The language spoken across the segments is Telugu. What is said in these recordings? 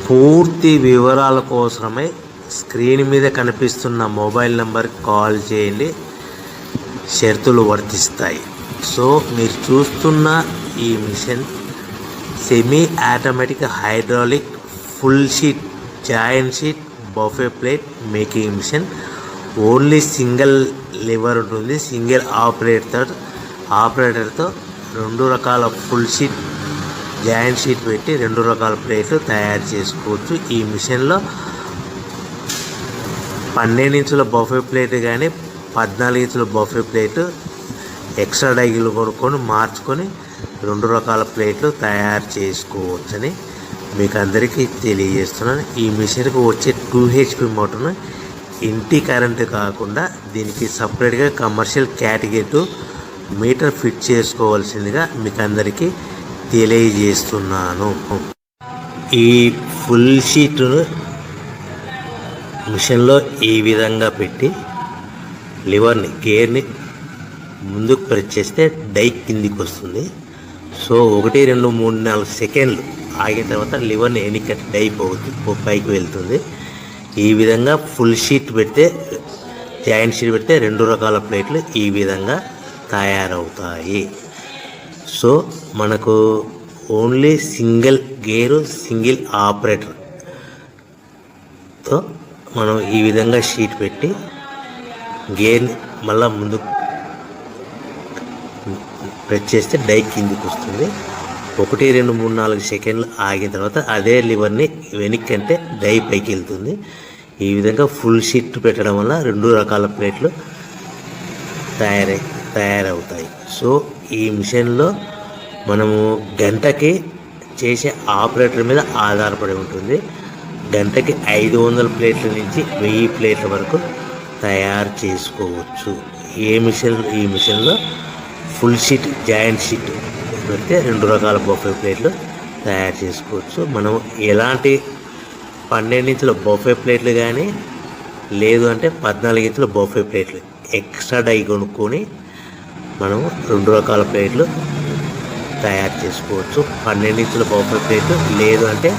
పూర్తి వివరాల కోసమై స్క్రీన్ మీద కనిపిస్తున్న మొబైల్ నెంబర్కి కాల్ చేయండి, షరతులు వర్తిస్తాయి. సో మీరు చూస్తున్న ఈ machine semi automatic hydraulic full sheet joint sheet buffet plate making machine. Only single lever ఉంటుంది. సింగిల్ ఆపరేటర్తో 2 రకాల ఫుల్ షీట్ జాయింట్ షీట్ పెట్టి 2 రకాల ప్లేట్లు తయారు చేసుకోవచ్చు. ఈ మిషన్లో 12 ఇంచుల బఫే ప్లేట్ కానీ 14 ఇంచుల బఫే ప్లేట్ ఎక్స్ట్రా డైలు కొనుక్కొని మార్చుకొని 2 రకాల ప్లేట్లు తయారు చేసుకోవచ్చని మీకు అందరికీ తెలియజేస్తున్నాను. ఈ మిషన్కి వచ్చే 2 HP మోటార్ను ఇంటి కరెంటు కాకుండా దీనికి సపరేట్గా కమర్షియల్ కేటగిరీ 2 మీటర్ ఫిట్ చేసుకోవాల్సిందిగా మీకు అందరికీ తెలియజేస్తున్నాను. ఈ ఫుల్ షీట్ను మిషన్లో ఈ విధంగా పెట్టి గేర్ని ముందుకు ప్రెస్ చేస్తే డై కిందికి వస్తుంది. సో 1 2 3 4 సెకండ్లు ఆగిన తర్వాత లివర్ని ఎన్నికట్టి డై పైకి వెళ్తుంది. ఈ విధంగా ఫుల్ షీట్ పెడితే జాయింట్ షీట్ పెడితే 2 రకాల ప్లేట్లు ఈ విధంగా తయారవుతాయి. సో మనకు ఓన్లీ సింగిల్ గేరు సింగిల్ ఆపరేటర్తో మనం ఈ విధంగా షీట్ పెట్టి గేర్ని మళ్ళీ ముందుకు ప్రెస్ చేస్తే డై కిందికి వస్తుంది. 1 2 3 4 సెకండ్లు ఆగిన తర్వాత అదే లివర్ని వెనక్కి అంటే డై పైకి వెళ్తుంది. ఈ విధంగా ఫుల్ షీట్ పెట్టడం వల్ల 2 రకాల ప్లేట్లు తయారవుతాయి. సో ఈ మిషన్లో మనము గంటకి చేసే ఆపరేటర్ మీద ఆధారపడి ఉంటుంది. గంటకి 500 ప్లేట్ల నుంచి 1000 ప్లేట్ల వరకు తయారు చేసుకోవచ్చు. ఈ మిషన్లో ఫుల్ షీట్ జాయింట్ షీట్ పెడితే 2 రకాల బఫే ప్లేట్లు తయారు చేసుకోవచ్చు. మనం ఎలాంటి 12 ఇంచుల బఫే ప్లేట్లు కానీ లేదు అంటే 14 ఇంచుల బఫే ప్లేట్లు ఎక్స్ట్రా డై కొనుక్కొని మనం 2 రకాల ప్లేట్లు తయారు చేసుకోవచ్చు. 12 ఇంచుల బఫే ప్లేట్లు లేదు అంటే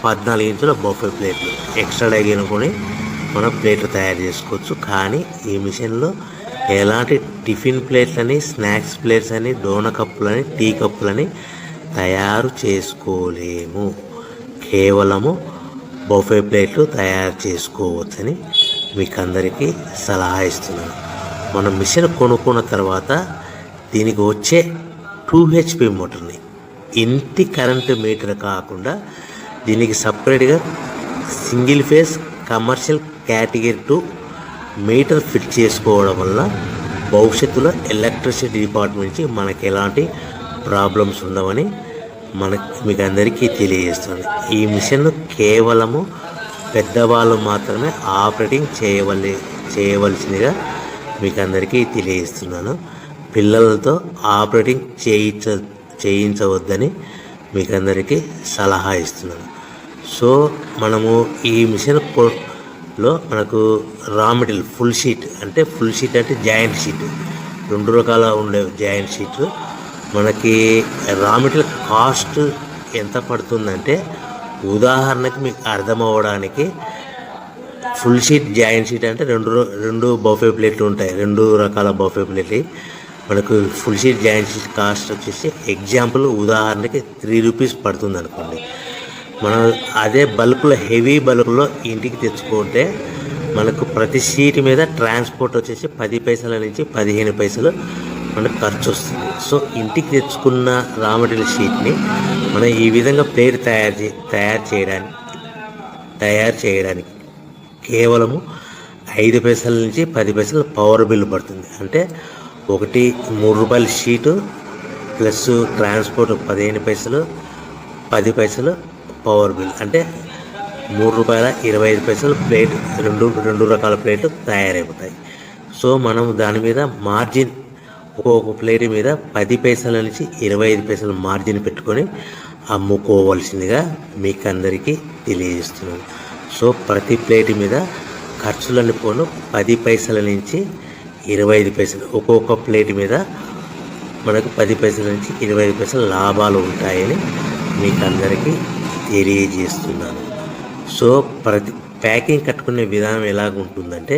14 ఇంచుల బఫే ప్లేట్లు ఎక్స్ట్రా డై కొనుక్కొని మనం ప్లేట్లు తయారు చేసుకోవచ్చు. కానీ ఈ మిషన్లో ఎలాంటి టిఫిన్ ప్లేట్లని, స్నాక్స్ ప్లేట్స్ అని, డోనా కప్పులని, టీ కప్పులని తయారు చేసుకోలేము. కేవలము బఫే ప్లేట్లు తయారు చేసుకోవచ్చని మీకు అందరికీ సలహా ఇస్తున్నాను. మనం మిషన్ కొనుక్కున్న తర్వాత దీనికి వచ్చే 2 HP మోటార్ని ఇంటి కరెంటు మీటర్ కాకుండా దీనికి సపరేట్గా single phase commercial category 2 metre fit చేసుకోవడం వల్ల భవిష్యత్తులో ఎలక్ట్రిసిటీ డిపార్ట్మెంట్ నుంచి మనకి ఎలాంటి ప్రాబ్లమ్స్ ఉండవని మీకు అందరికీ తెలియజేస్తుంది. ఈ మిషన్ కేవలము పెద్దవాళ్ళు మాత్రమే ఆపరేటింగ్ చేయవలసిందిగా మీకు అందరికీ తెలియజేస్తున్నాను. పిల్లలతో ఆపరేటింగ్ చేయించవద్దని మీకు అందరికీ సలహా ఇస్తున్నాను. సో మనము ఈ మిషన్లో మనకు రా మెటీరియల్ ఫుల్ షీట్ అంటే జాయింట్ షీట్ 2 రకాల ఉండే జాయింట్ షీట్ మనకి రా మెటీరియల్ కాస్ట్ ఎంత పడుతుందంటే ఉదాహరణకి మీకు అర్థమవడానికి ఫుల్ షీట్ జాయింట్ షీట్ అంటే 2 బఫే ప్లేట్లు ఉంటాయి. 2 రకాల బఫే ప్లేట్లు మనకు full sheet joint sheet cost వచ్చేసి ఎగ్జాంపుల్ ఉదాహరణకి 3 రూపీస్ పడుతుంది అనుకోండి. మనం అదే బల్క్లో హెవీ బల్క్లో ఇంటికి తెచ్చుకుంటే మనకు ప్రతి షీట్ మీద ట్రాన్స్పోర్ట్ వచ్చేసి 10 పైసల నుంచి 15 పైసలు మనకు ఖర్చు వస్తుంది. సో ఇంటికి తెచ్చుకున్న రా మెటీరియల్ షీట్ని మనం ఈ విధంగా ప్లేట్ తయారు చేయడానికి కేవలము 5 పైసల నుంచి 10 పైసలు పవర్ బిల్ పడుతుంది. అంటే 3 రూపాయల షీటు ప్లస్ ట్రాన్స్పోర్ట్ 15 పైసలు 10 పైసలు పవర్ బిల్ అంటే 3 రూపాయల 25 పైసలు ప్లేట్ 2 రకాల ప్లేట్లు తయారైపోతాయి. సో మనం దాని మీద మార్జిన్ ఒక్కొక్క ప్లేట్ మీద 10 పైసల నుంచి 25 పైసలు మార్జిన్ పెట్టుకొని అమ్ముకోవాల్సిందిగా మీకు అందరికీ తెలియజేస్తున్నాను. సో ప్రతి ప్లేట్ మీద ఖర్చులన్నీ పోను 10 పైసల నుంచి 25 పైసలు ఒక్కొక్క ప్లేట్ మీద మనకు 10 పైసల నుంచి 25 పైసలు లాభాలు ఉంటాయని మీకు అందరికీ తెలియజేస్తున్నాను. సో ప్రతి ప్యాకింగ్ కట్టుకునే విధానం ఎలాగ ఉంటుందంటే